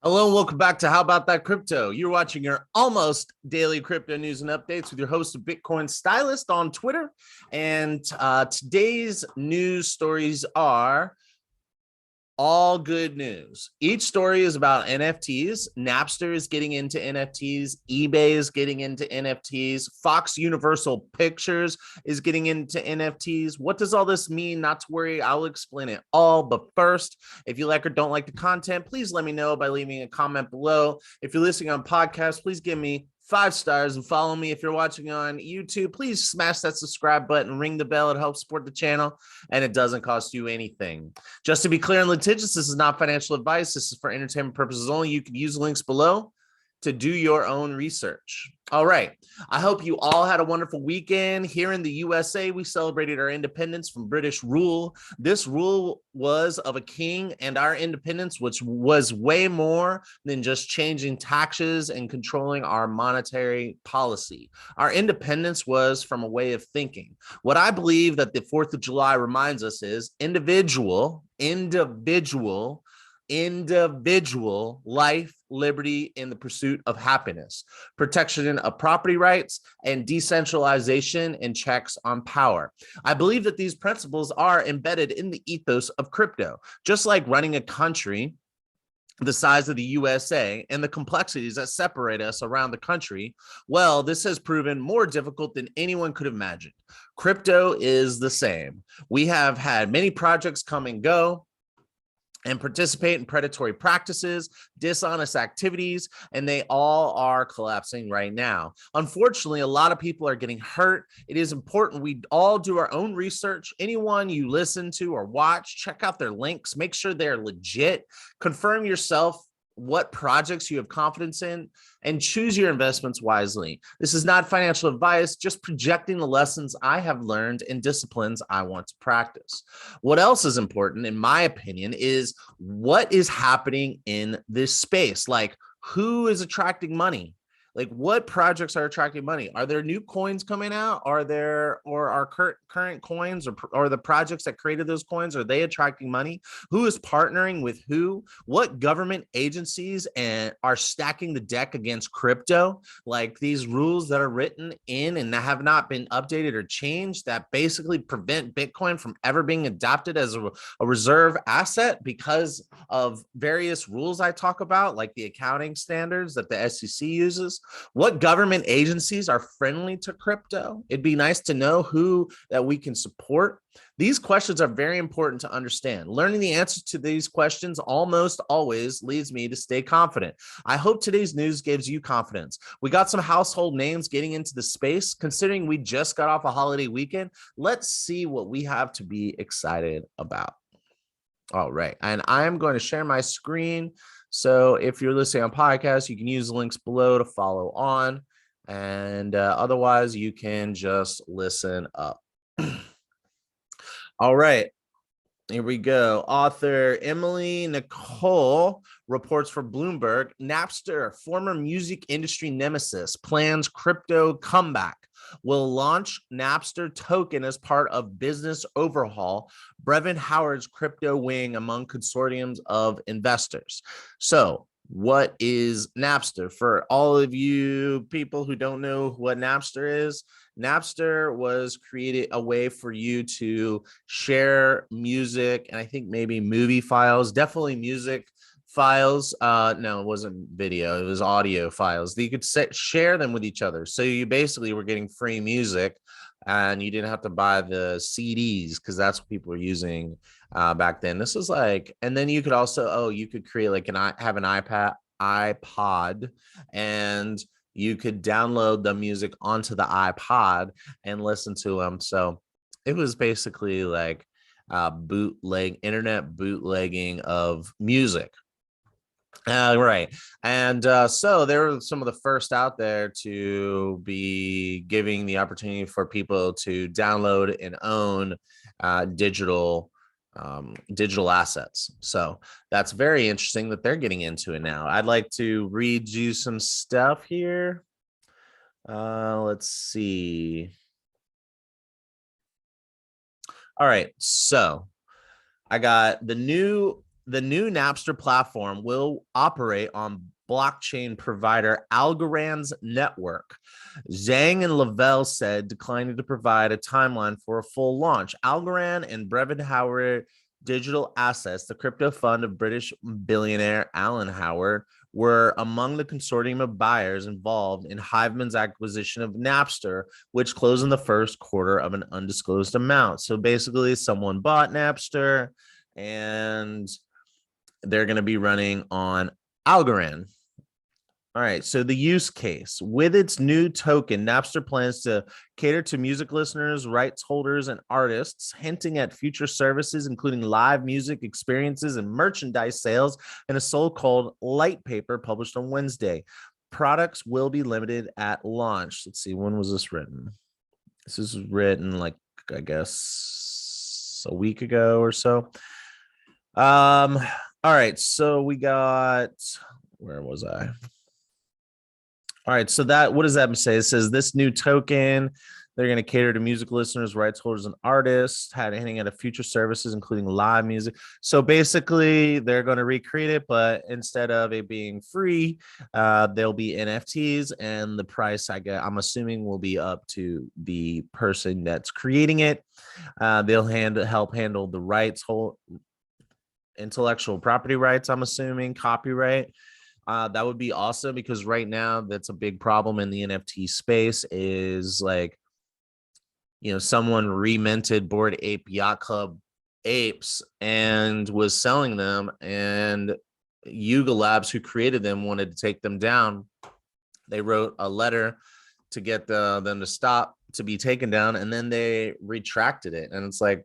Hello and welcome back to How About That Crypto. You're watching your almost daily crypto news and updates with your host of Bitcoin Stylist on Twitter. And today's news stories are all good news. Each story is about NFTs. Napster is getting into NFTs. eBay is getting into NFTs. Fox Universal Pictures is getting into NFTs. What does all this mean? Not to worry, I'll explain it all. But first, if you like or don't like the content, please let me know by leaving a comment below. If you're listening on podcast, please give me 5 stars and follow me. If you're watching on YouTube, please smash that subscribe button, ring the bell. It helps support the channel and it doesn't cost you anything. Just to be clear and litigious, this is not financial advice. This is for entertainment purposes only. You can use links below to do your own research. All right. I hope you all had a wonderful weekend. Here in the USA, we celebrated our independence from British rule. This rule was of a king, and our independence, which was way more than just changing taxes and controlling our monetary policy. Our independence was from a way of thinking. What I believe that the 4th of July reminds us is individual life, liberty, in the pursuit of happiness, protection of property rights, and decentralization and checks on power. I believe that these principles are embedded in the ethos of crypto, just like running a country the size of the USA and the complexities that separate us around the country. Well, this has proven more difficult than anyone could imagine. Crypto is the same. We have had many projects come and go and participate in predatory practices, dishonest activities, and they all are collapsing right now. Unfortunately, a lot of people are getting hurt. It is important we all do our own research. Anyone you listen to or watch, check out their links, make sure they're legit, confirm yourself what projects you have confidence in, and choose your investments wisely. This is not financial advice, just projecting the lessons I have learned and disciplines I want to practice. What else is important, in my opinion, is what is happening in this space. Like, who is attracting money? Like, what projects are attracting money? Are there new coins coming out? Are current coins or the projects that created those coins, are they attracting money? Who is partnering with who? What government agencies are stacking the deck against crypto? Like these rules that are written in and that have not been updated or changed that basically prevent Bitcoin from ever being adopted as a reserve asset because of various rules I talk about, like the accounting standards that the SEC uses. What government agencies are friendly to crypto? It'd be nice to know who that we can support. These questions are very important to understand. Learning the answers to these questions almost always leads me to stay confident. I hope today's news gives you confidence. We got some household names getting into the space. Considering we just got off a holiday weekend, let's see what we have to be excited about. All right, and I'm going to share my screen. So if you're listening on podcast, you can use the links below to follow on. And otherwise, you can just listen up. All right, here we go. Author Emily Nicole reports for Bloomberg, Napster, former music industry nemesis, plans crypto comeback. Will launch Napster token as part of business overhaul. Brevin Howard's crypto wing among consortiums of investors. So what is Napster? For all of you people who don't know what Napster is, Napster was created a way for you to share music and I think maybe movie files, definitely music files. No, it wasn't video, it was audio files that you could share them with each other. So you basically were getting free music and you didn't have to buy the CDs because that's what people were using back then. This was like, and then you could also, you could create like have an iPod, and you could download the music onto the iPod and listen to them. So it was basically like internet bootlegging of music. Right. And so they were some of the first out there to be giving the opportunity for people to download and own digital assets. So that's very interesting that they're getting into it now. I'd like to read you some stuff here. Let's see. All right. So I got the The new Napster platform will operate on blockchain provider Algorand's network. Zhang and Lavelle said, declining to provide a timeline for a full launch. Algorand and Brevin Howard Digital Assets, the crypto fund of British billionaire Alan Howard, were among the consortium of buyers involved in Hiveman's acquisition of Napster, which closed in the first quarter of an undisclosed amount. So basically, someone bought Napster and they're going to be running on Algorand. All right, so the use case. With its new token, Napster plans to cater to music listeners, rights holders, and artists, hinting at future services, including live music experiences and merchandise sales in a so-called light paper published on Wednesday. Products will be limited at launch. Let's see, when was this written? This is written like, I guess, a week ago or so. All right, so we got, where was I? All right, so that, what does that say? It says this new token, they're going to cater to music listeners, rights holders, and artists, hinting at future services, including live music. So basically, they're going to recreate it, but instead of it being free, there'll be NFTs, and the price, I'm assuming, will be up to the person that's creating it. They'll help handle the rights, intellectual property rights, I'm assuming, copyright. That would be awesome, because right now that's a big problem in the NFT space is like, you know, someone reminted Bored Ape Yacht Club apes and was selling them, and Yuga Labs, who created them, wanted to take them down. They wrote a letter to get them to stop, to be taken down, and then they retracted it. And it's like,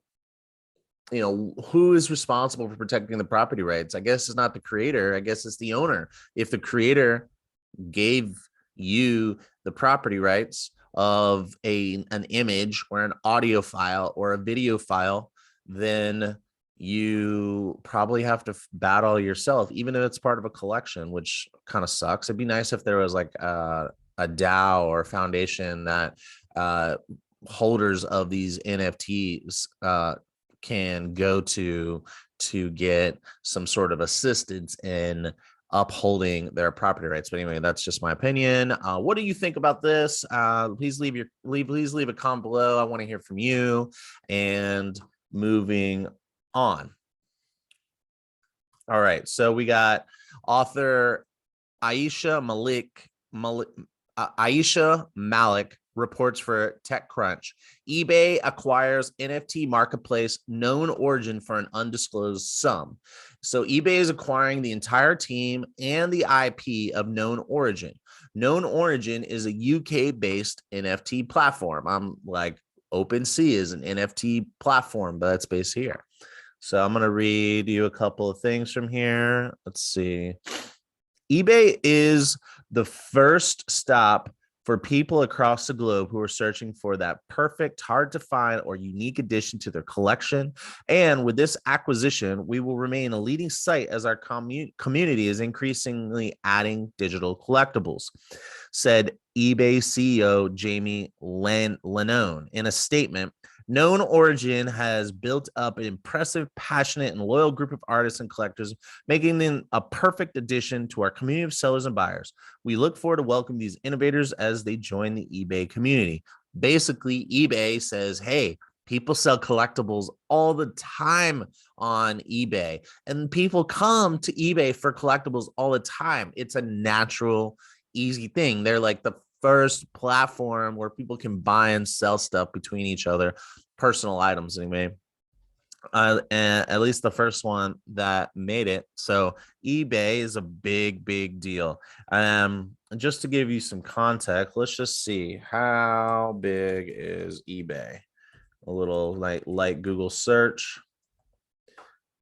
you know, who is responsible for protecting the property rights? I guess it's not the creator. I guess it's the owner. If the creator gave you the property rights of an image or an audio file or a video file, then you probably have to battle yourself, even if it's part of a collection, which kind of sucks. It'd be nice if there was like a DAO or foundation that holders of these NFTs can go to get some sort of assistance in upholding their property rights. But anyway, that's just my opinion. What do you think about this? Please leave a comment below. I want to hear from you. And moving on. All right, so we got author Aisha Malik reports for TechCrunch. eBay acquires NFT marketplace Known Origin for an undisclosed sum. So eBay is acquiring the entire team and the IP of Known Origin. Known Origin is a UK-based NFT platform. I'm like, OpenSea is an NFT platform, but it's based here. So I'm going to read you a couple of things from here. Let's see. eBay is the first stop for people across the globe who are searching for that perfect, hard to find, or unique addition to their collection. And with this acquisition, we will remain a leading site as our community is increasingly adding digital collectibles, said eBay CEO Jamie Lenone in a statement. Known Origin has built up an impressive, passionate, and loyal group of artists and collectors, making them a perfect addition to our community of sellers and buyers. We look forward to welcoming these innovators as they join the eBay community. Basically, eBay says, hey, people sell collectibles all the time on eBay, and people come to eBay for collectibles all the time. It's a natural, easy thing. They're like the first platform where people can buy and sell stuff between each other, personal items anyway, and at least the first one that made it. So eBay is a big deal. Just to give you some context, let's just see, how big is eBay? A little light Google search.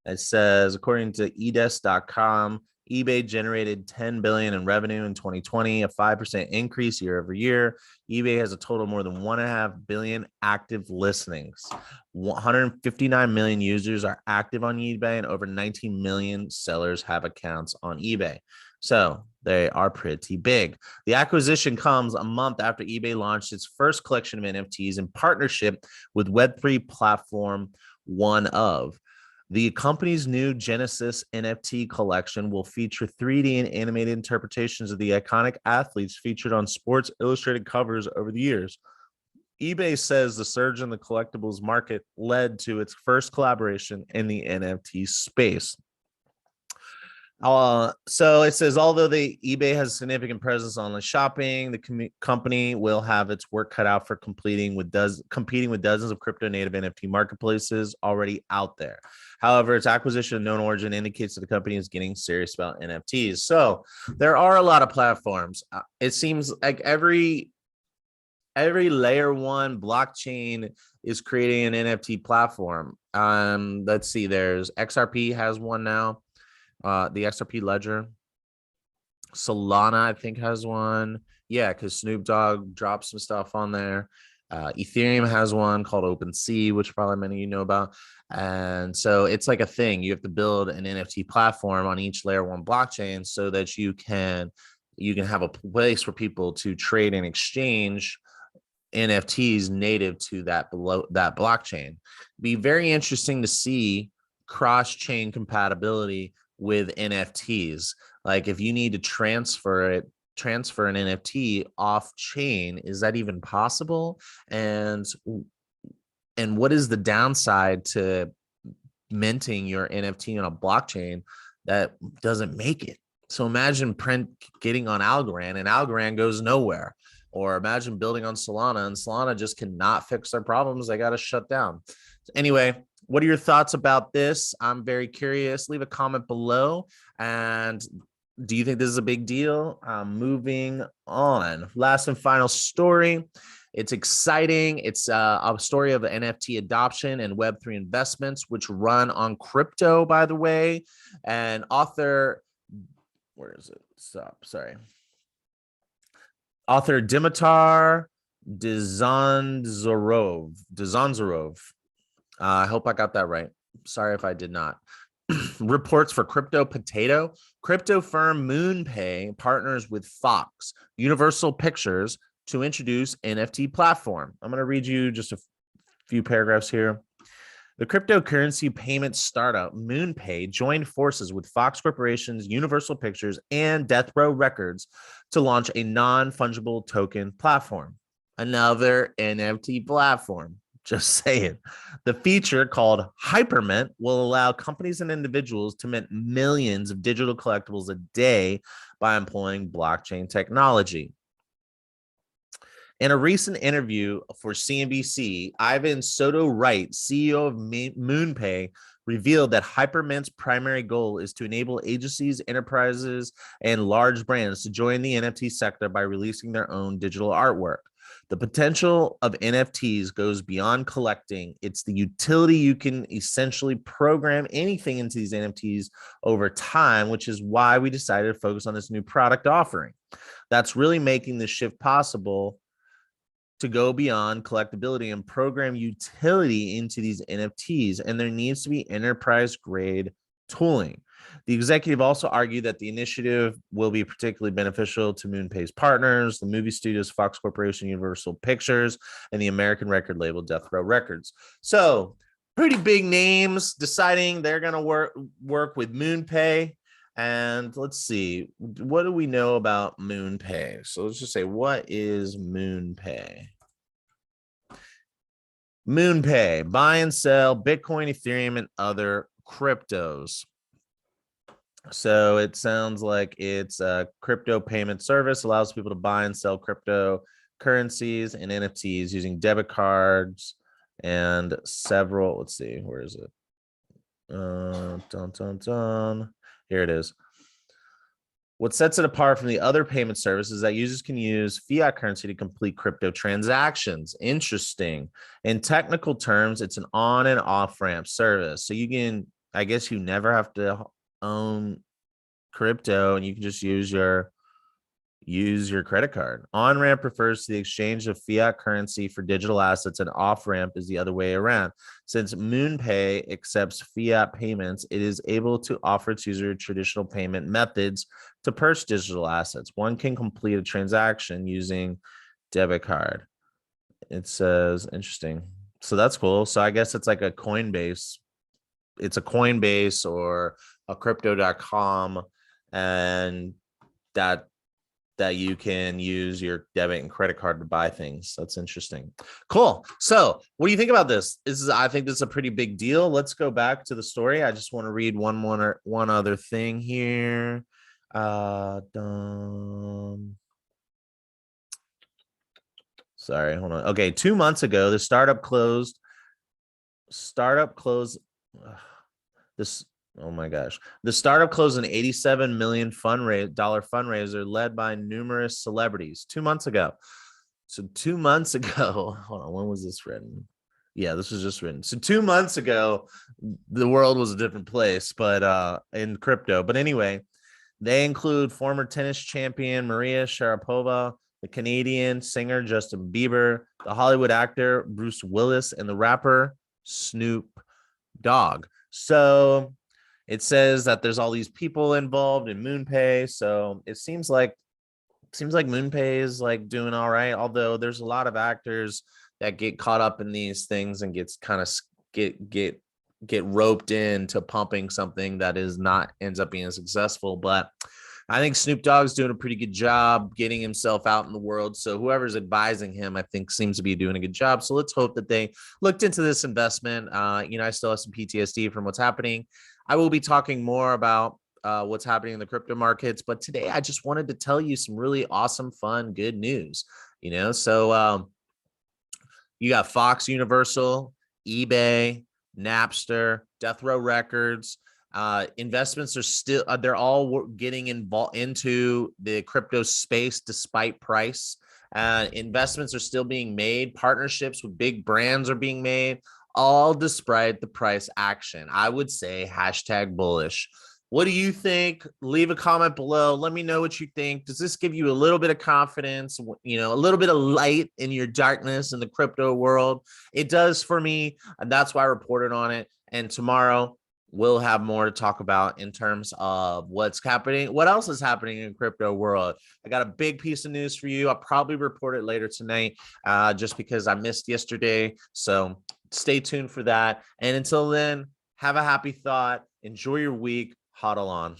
It says, according to edesk.com, eBay generated $10 billion in revenue in 2020, a 5% increase year over year. eBay has a total of more than 1.5 billion active listings. 159 million users are active on eBay, and over 19 million sellers have accounts on eBay. So they are pretty big. The acquisition comes a month after eBay launched its first collection of NFTs in partnership with Web3 platform OneOf. The company's new Genesis NFT collection will feature 3D and animated interpretations of the iconic athletes featured on Sports Illustrated covers over the years. eBay says the surge in the collectibles market led to its first collaboration in the NFT space. So it says, although the eBay has a significant presence on online shopping, the company will have its work cut out for competing with dozens of crypto native NFT marketplaces already out there. However, its acquisition of Known Origin indicates that the company is getting serious about NFTs. So there are a lot of platforms. It seems like every layer one blockchain is creating an NFT platform. Let's see, there's XRP has one now. The XRP ledger. Solana, I think, has one. Yeah, because Snoop Dogg dropped some stuff on there. Ethereum has one called OpenSea, which probably many of you know about. And so it's like a thing. You have to build an NFT platform on each layer one blockchain so that you can have a place for people to trade and exchange NFTs native to that blockchain. Be very interesting to see cross-chain compatibility with NFTs. Like if you need to transfer an NFT off chain, is that even possible? And what is the downside to minting your NFT on a blockchain that doesn't make it? So imagine print getting on Algorand and Algorand goes nowhere. Or imagine building on Solana and Solana just cannot fix their problems. They got to shut down. Anyway, what are your thoughts about this? I'm very curious. Leave a comment below. And do you think this is a big deal? Moving on. Last and final story. It's exciting. It's a story of NFT adoption and Web3 investments, which run on crypto, by the way. And author, where is it? Stop. Sorry. Author Dimitar Dzonzorov. I hope I got that right. Sorry if I did not. Reports for Crypto Potato. Crypto firm Moonpay partners with Fox Universal Pictures to introduce NFT platform. I'm going to read you just a few paragraphs here. The cryptocurrency payment startup Moonpay joined forces with Fox Corporation's Universal Pictures and Death Row Records to launch a non-fungible token platform. Another NFT platform. Just saying. The feature called Hypermint will allow companies and individuals to mint millions of digital collectibles a day by employing blockchain technology. In a recent interview for CNBC, Ivan Soto Wright, CEO of Moonpay, revealed that Hypermint's primary goal is to enable agencies, enterprises, and large brands to join the NFT sector by releasing their own digital artwork. The potential of NFTs goes beyond collecting. It's the utility. You can essentially program anything into these NFTs over time, which is why we decided to focus on this new product offering. That's really making this shift possible to go beyond collectability and program utility into these NFTs, and there needs to be enterprise-grade tooling. The executive also argued that the initiative will be particularly beneficial to Moonpay's partners, the movie studios, Fox Corporation, Universal Pictures, and the American record label Death Row Records. So pretty big names deciding they're going to work with Moonpay. And let's see, what do we know about Moonpay? So let's just say, what is Moonpay? Moonpay, buy and sell Bitcoin, Ethereum, and other cryptos. So it sounds like it's a crypto payment service, allows people to buy and sell cryptocurrencies and NFTs using debit cards and several, let's see, where is it? Here it is. What sets it apart from the other payment services is that users can use fiat currency to complete crypto transactions. Interesting. In technical terms, it's an on and off ramp service. So you can, I guess you never have to own crypto and you can just use your credit card. On ramp refers to the exchange of fiat currency for digital assets, and off ramp is the other way around. Since Moonpay accepts fiat payments, it is able to offer its user traditional payment methods to purchase digital assets. One can complete a transaction using debit card. It says, interesting. So that's cool. So I guess it's like a Coinbase it's a Coinbase or a crypto.com, and that you can use your debit and credit card to buy things. That's interesting. Cool. So what do you think about this? I think this is a pretty big deal. Let's go back to the story. I just want to read one other thing here. Sorry, hold on. Okay, 2 months ago, the startup closed. This, oh my gosh. The startup closed an $87 million fundraiser led by numerous celebrities 2 months ago. So 2 months ago, hold on, when was this written? Yeah, this was just written. So 2 months ago, the world was a different place, but in crypto. But anyway, they include former tennis champion Maria Sharapova, the Canadian singer Justin Bieber, the Hollywood actor Bruce Willis, and the rapper Snoop Dogg. So it says that there's all these people involved in Moonpay. So it seems like Moonpay is like doing all right, although there's a lot of actors that get caught up in these things and gets kind of get roped into pumping something that ends up being successful. But I think Snoop Dogg's doing a pretty good job getting himself out in the world. So whoever's advising him, I think, seems to be doing a good job. So let's hope that they looked into this investment. I still have some PTSD from what's happening. I will be talking more about what's happening in the crypto markets, but today I just wanted to tell you some really awesome, fun, good news. So you got Fox Universal, eBay, Napster, Death Row Records. Investments are still, they're all getting involved into the crypto space despite price. Investments are still being made. Partnerships with big brands are being made, all despite the price action. I would say #bullish. What do you think? Leave a comment below. Let me know what you think. Does this give you a little bit of confidence, a little bit of light in your darkness in the crypto world? It does for me, and that's why I reported on it. And tomorrow we'll have more to talk about in terms of what's happening. What else is happening in crypto world? I got a big piece of news for you. I'll probably report it later tonight, just because I missed yesterday. So stay tuned for that. And until then, have a happy thought. Enjoy your week. Huddle on.